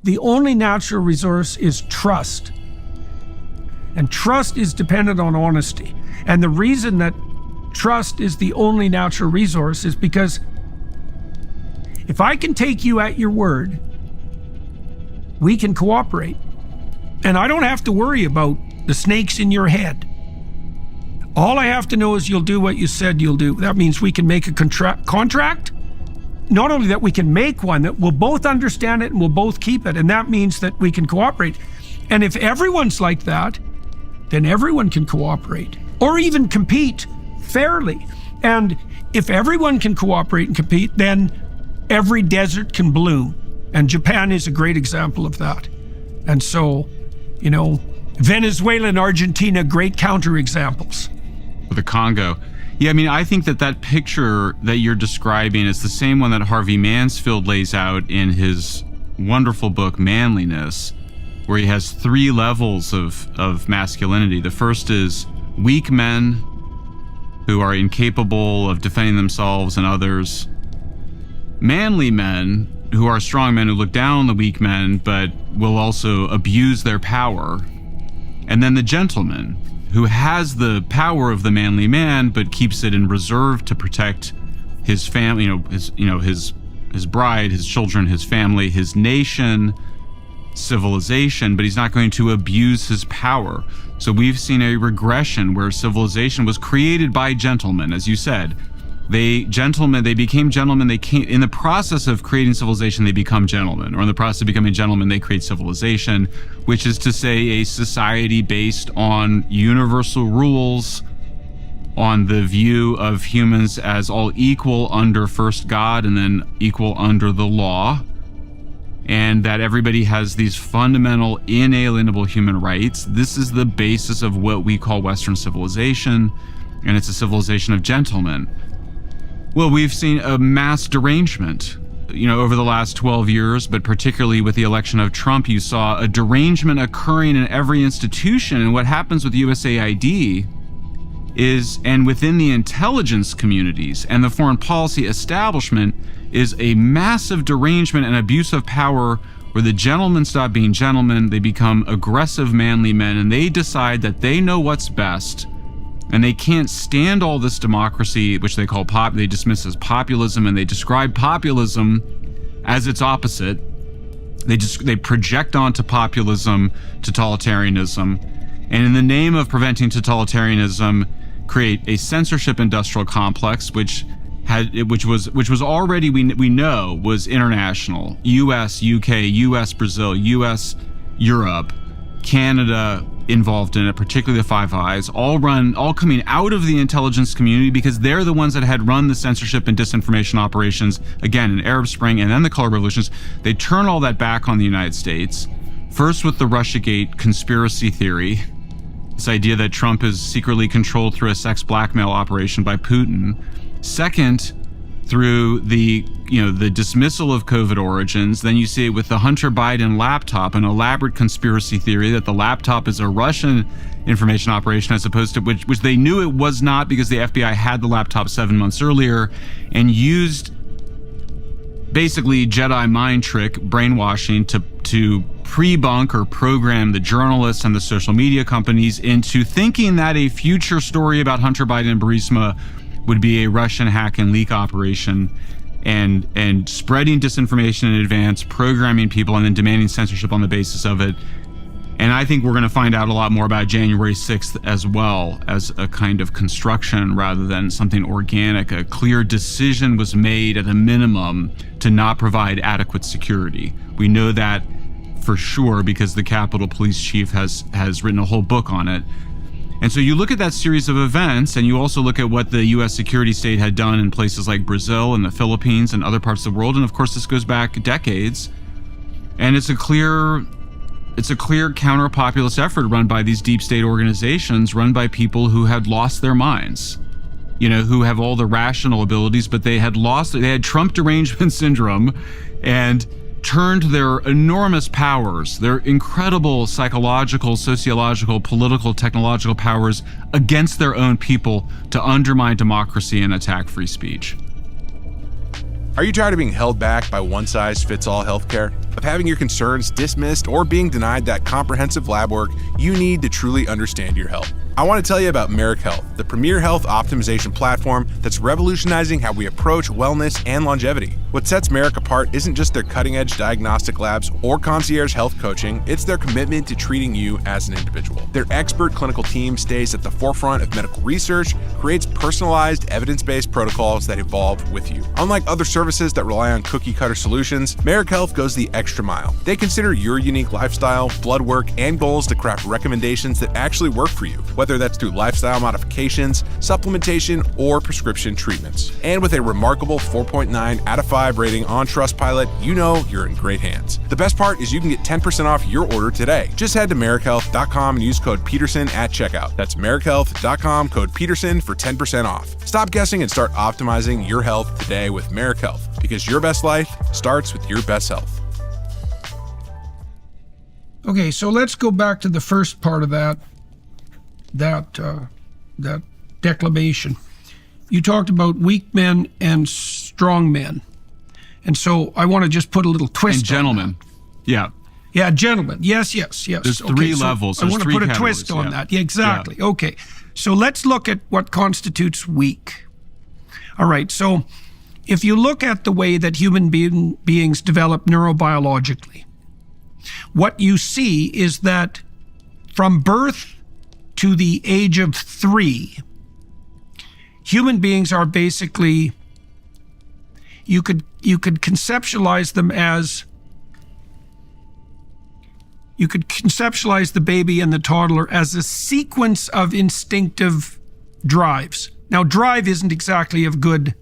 the only natural resource is trust. And trust is dependent on honesty. And the reason that trust is the only natural resource is because if I can take you at your word, we can cooperate. And I don't have to worry about the snakes in your head. All I have to know is you'll do what you said you'll do. That means we can make a contract. Not only that, we can make one that we'll both understand it and we'll both keep it. And that means that we can cooperate. And if everyone's like that, then everyone can cooperate or even compete fairly. And if everyone can cooperate and compete, then every desert can bloom. And Japan is a great example of that. And so, Venezuela and Argentina, great counterexamples. The Congo. Yeah, I mean, I think that picture that you're describing is the same one that Harvey Mansfield lays out in his wonderful book, Manliness, where he has 3 levels of masculinity. The first is weak men who are incapable of defending themselves and others. Manly men who are strong men who look down on the weak men but will also abuse their power. And then the gentleman who has the power of the manly man but keeps it in reserve to protect his family, his bride, his children, his family, his nation, civilization, but he's not going to abuse his power. So we've seen a regression where civilization was created by gentlemen, as you said. They became gentlemen. In the process of creating civilization, they become gentlemen, or in the process of becoming gentlemen, they create civilization, which is to say a society based on universal rules, on the view of humans as all equal under first God and then equal under the law, and that everybody has these fundamental inalienable human rights. This is the basis of what we call Western civilization, and it's a civilization of gentlemen. Well, we've seen a mass derangement, over the last 12 years, but particularly with the election of Trump, you saw a derangement occurring in every institution. And what happens with USAID is, and within the intelligence communities and the foreign policy establishment, is a massive derangement and abuse of power where the gentlemen stop being gentlemen, they become aggressive manly men, and they decide that they know what's best. And they can't stand all this democracy, which they call they dismiss as populism, and they describe populism as its opposite. They project onto populism totalitarianism, and in the name of preventing totalitarianism, create a censorship industrial complex, which was already we know was international. U.S., UK, U.S., Brazil, U.S., Europe, Canada involved in it, particularly the Five Eyes, all coming out of the intelligence community because they're the ones that had run the censorship and disinformation operations, again, in Arab Spring and then the color revolutions. They turn all that back on the United States, first with the Russiagate conspiracy theory, this idea that Trump is secretly controlled through a sex blackmail operation by Putin. Second, through the dismissal of COVID origins. Then you see it with the Hunter Biden laptop, an elaborate conspiracy theory that the laptop is a Russian information operation as opposed to which they knew it was not because the FBI had the laptop 7 months earlier and used basically Jedi mind trick brainwashing to pre-bunk or program the journalists and the social media companies into thinking that a future story about Hunter Biden and Burisma would be a Russian hack and leak operation, and spreading disinformation in advance, programming people, and then demanding censorship on the basis of it. And I think we're going to find out a lot more about January 6th as well as a kind of construction rather than something organic. A clear decision was made at a minimum to not provide adequate security. We know that for sure because the Capitol Police Chief has written a whole book on it. And so you look at that series of events, and you also look at what the U.S. security state had done in places like Brazil and the Philippines and other parts of the world. And of course, this goes back decades. And it's a clear counter-populist effort run by these deep state organizations, run by people who had lost their minds, who have all the rational abilities, but they had Trump derangement syndrome and turned their enormous powers, their incredible psychological, sociological, political, technological powers against their own people to undermine democracy and attack free speech. Are you tired of being held back by one-size-fits-all healthcare? Of having your concerns dismissed or being denied that comprehensive lab work you need to truly understand your health? I want to tell you about Merrick Health, the premier health optimization platform that's revolutionizing how we approach wellness and longevity. What sets Merrick apart isn't just their cutting-edge diagnostic labs or concierge health coaching, it's their commitment to treating you as an individual. Their expert clinical team stays at the forefront of medical research, creates personalized, evidence-based protocols that evolve with you. Unlike other services that rely on cookie-cutter solutions, Merrick Health goes the extra mile. They consider your unique lifestyle, blood work, and goals to craft recommendations that actually work for you, whether that's through lifestyle modifications, supplementation, or prescription treatments. And with a remarkable 4.9 out of 5 rating on Trustpilot, you know you're in great hands. The best part is you can get 10% off your order today. Just head to merrickhealth.com and use code Peterson at checkout. That's merrickhealth.com, code Peterson for 10% off. Stop guessing and start optimizing your health today with Merrick Health, because your best life starts with your best health. Okay, so let's go back to the first part of that declamation. You talked about weak men and strong men. And so I want to just put a little twist and gentlemen. Yeah, gentlemen. Yes. There's three levels. I want to put a twist on that. Yeah, exactly. Yeah. Okay, so let's look at what constitutes weak. All right, so if you look at the way that human beings develop neurobiologically, what you see is that from birth to the age of 3, human beings are basically, you could conceptualize them as, you could conceptualize the baby and the toddler as a sequence of instinctive drives. Now, drive isn't exactly a good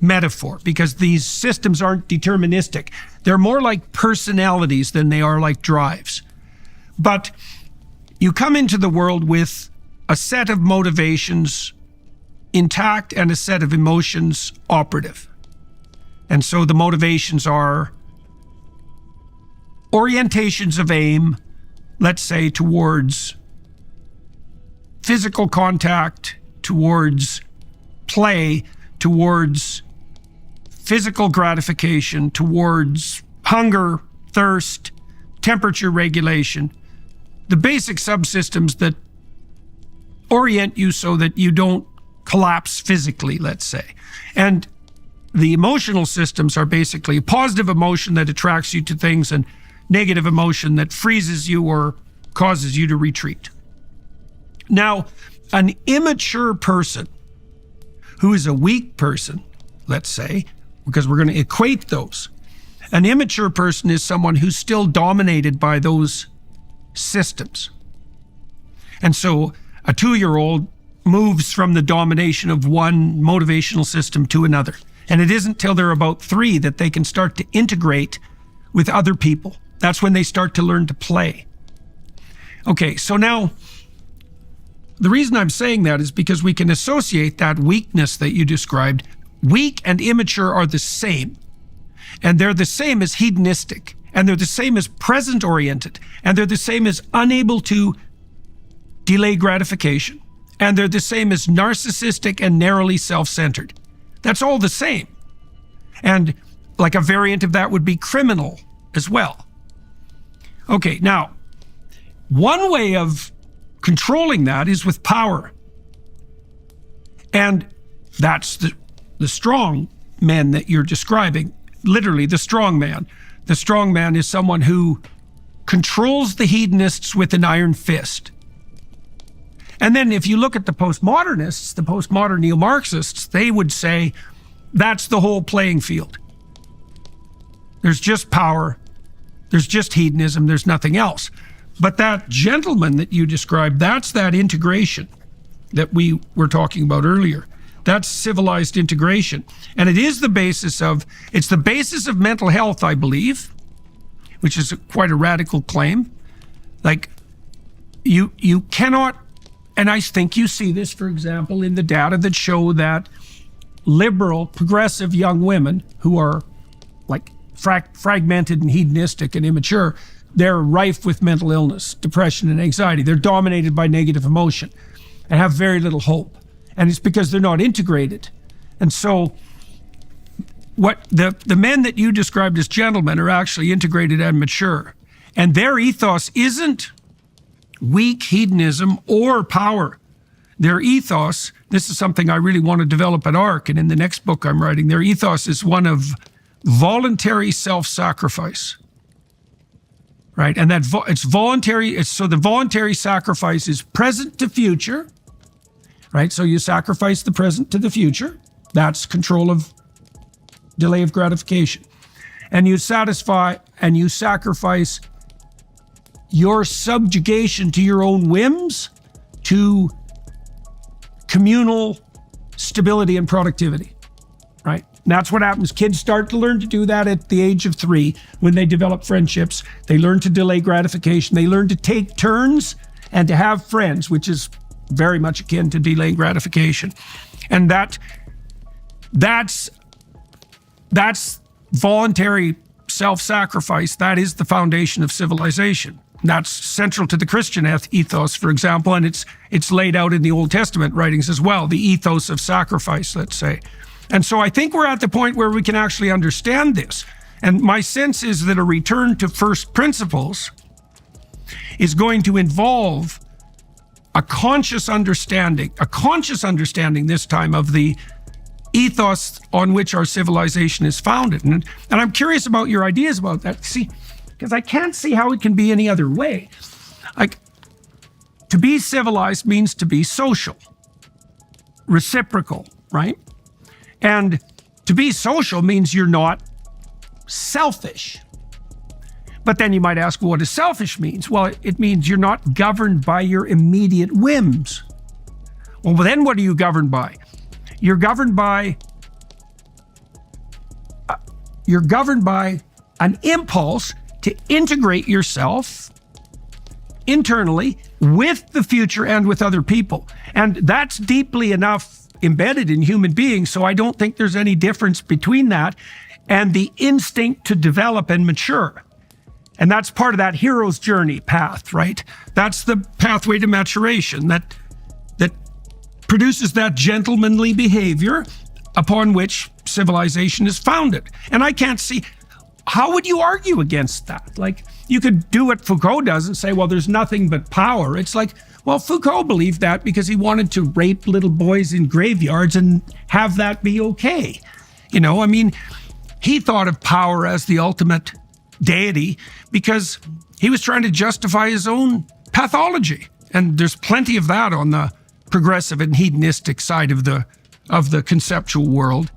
metaphor because these systems aren't deterministic. They're more like personalities than they are like drives. But you come into the world with a set of motivations intact and a set of emotions operative. And so the motivations are orientations of aim, let's say towards physical contact, towards play, towards physical gratification, towards hunger, thirst, temperature regulation, the basic subsystems that orient you so that you don't collapse physically, let's say. And the emotional systems are basically positive emotion that attracts you to things and negative emotion that freezes you or causes you to retreat. Now, an immature person who is a weak person, let's say, because we're going to equate those. An immature person is someone who's still dominated by those systems. And so a 2-year-old moves from the domination of one motivational system to another. And it isn't till they're about 3 that they can start to integrate with other people. That's when they start to learn to play. Okay, so now the reason I'm saying that is because we can associate that weakness that you described. Weak and immature are the same. And they're the same as hedonistic. And they're the same as present-oriented. And they're the same as unable to delay gratification. And they're the same as narcissistic and narrowly self-centered. That's all the same. And like a variant of that would be criminal as well. Okay, now, one way of controlling that is with power. And that's the strong men that you're describing, literally the strong man. The strong man is someone who controls the hedonists with an iron fist. And then if you look at the postmodernists, the postmodern neo-Marxists, they would say that's the whole playing field. There's just power, there's just hedonism, there's nothing else. But that gentleman that you described, that's that integration that we were talking about earlier. That's civilized integration. And it is the basis of, it's the basis of mental health, I believe, which is quite a radical claim. Like, you cannot, and I think you see this, for example, in the data that show that liberal, progressive young women who are like fragmented and hedonistic and immature, they're rife with mental illness, depression, and anxiety. They're dominated by negative emotion and have very little hope. And it's because they're not integrated. And so what the men that you described as gentlemen are actually integrated and mature. And their ethos isn't weak hedonism or power. Their ethos, this is something I really want to develop at ARC, and in the next book I'm writing, their ethos is one of voluntary self-sacrifice. Right? And that it's voluntary. So the voluntary sacrifice is present to future. Right? So you sacrifice the present to the future. That's control of delay of gratification. And you satisfy and you sacrifice your subjugation to your own whims to communal stability and productivity. Right? And that's what happens. Kids start to learn to do that at the age of 3 when they develop friendships. They learn to delay gratification. They learn to take turns and to have friends, which is very much akin to delaying gratification. And that's voluntary self-sacrifice. That is the foundation of civilization. That's central to the Christian ethos, for example, and it's laid out in the Old Testament writings as well, the ethos of sacrifice, let's say. And so I think we're at the point where we can actually understand this. And my sense is that a return to first principles is going to involve a conscious understanding this time of the ethos on which our civilization is founded. And I'm curious about your ideas about that. See, because I can't see how it can be any other way. Like, to be civilized means to be social, reciprocal, right? And to be social means you're not selfish. But then you might ask, well, what does selfish means? Well, it means you're not governed by your immediate whims. Well, then what are you governed by? You're governed by an impulse to integrate yourself internally with the future and with other people. And that's deeply enough embedded in human beings, so I don't think there's any difference between that and the instinct to develop and mature. And that's part of that hero's journey path, right? That's the pathway to maturation that produces that gentlemanly behavior upon which civilization is founded. And I can't see, how would you argue against that? Like, you could do what Foucault does and say, well, there's nothing but power. It's like, well, Foucault believed that because he wanted to rape little boys in graveyards and have that be okay. You know, I mean, he thought of power as the ultimate deity because he was trying to justify his own pathology. And there's plenty of that on the progressive and hedonistic side of the conceptual world.